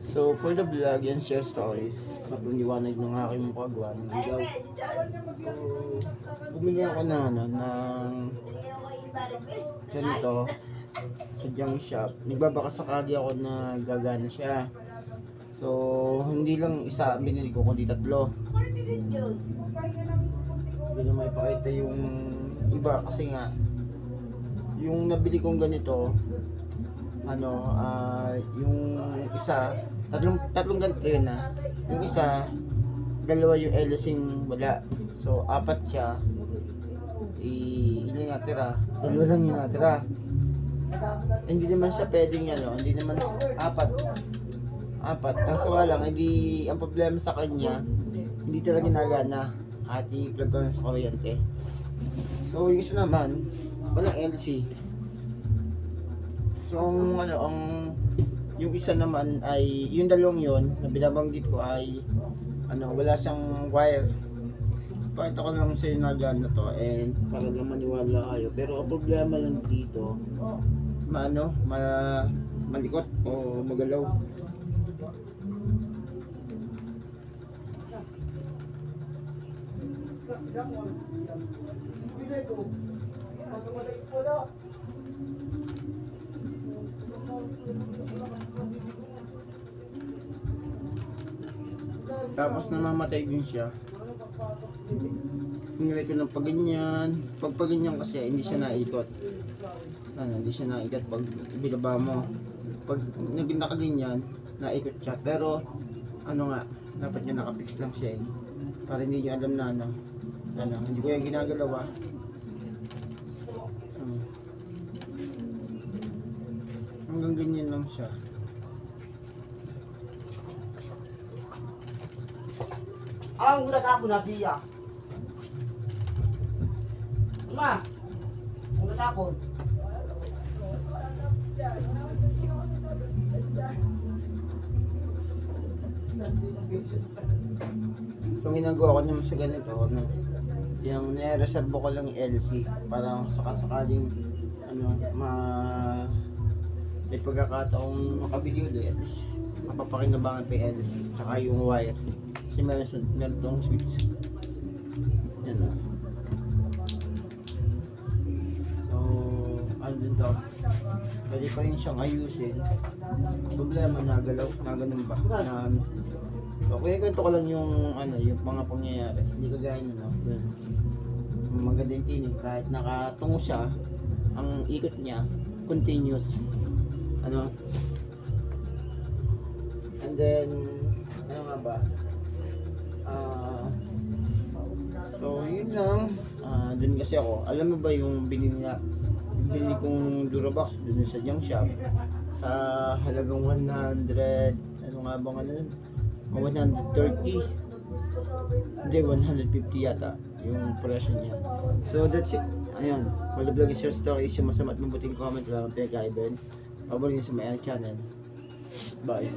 So, for the vlog and share stories, sobrang liwanag ng aking mukagwan. So, bumili ako na, ng ganito sa junk shop. Nagbabaka sakali ako na gagana siya. So, hindi lang isa binili ko, kundi tatlo. Hindi na may pakita yung iba kasi nga, yung nabili kong ganito, yung isa, tatlong ganito yun na. Yung isa, dalawa yung LSing wala. So, apat siya. Yun yung natira. Dalawa lang yung natira. Hindi naman siya pwedeng hindi naman apat. Kaso wala lang, hindi, ang problema sa kanya, hindi talaga nagana. At i-plug ko na sa kuryente. So, yung isa naman, walang LC. So, yung isa naman ay, yung dalawang yon na binabanggit ko ay, wala siyang wire. Pakita ko lang sa inyo na gana to, and para lang maniwala kayo. Pero ang problema lang dito, malikot o magalaw. Tapos namamatay din siya. Hinilay ko ng paganyan. Pag paganyan kasi hindi siya naikot. Hindi siya naikot pag binaba mo. Pag naging nakaganyan, naikot siya. Pero dapat niya nakapix lang siya para hindi niyo alam na hindi ko yung ginagalawa. Hanggang ganyan lang siya. Ang ulat ako na siya. Ma, ulat ako. So ginagawa ko naman sa ganito, yung nire-reserve ko lang LC para sakasakaling may pagkakataong makabili ulit, at least mapapakinabangan pa yung LC tsaka yung wire kasi meron tong switch yan o. So din to, pwede pa rin siyang ayusin. Problema nagalaw, ganun ba so kwento ko lang yung yung mga pangyayari, hindi kagaya yun. Maganda yung tinig kahit nakatungo siya, ang ikot niya continuous and then nga ba so yun lang. Dun kasi ako, alam mo ba yung binili kong Durabox dun sa junk shop sa halagang 100 130 hindi 150 yata yung presyo niya. So that's it. Ayun, for the vlog is your story, yung masama at mabuting comment, wala kang pinag-kaiban. Paborin niyo sa my channel. Bye.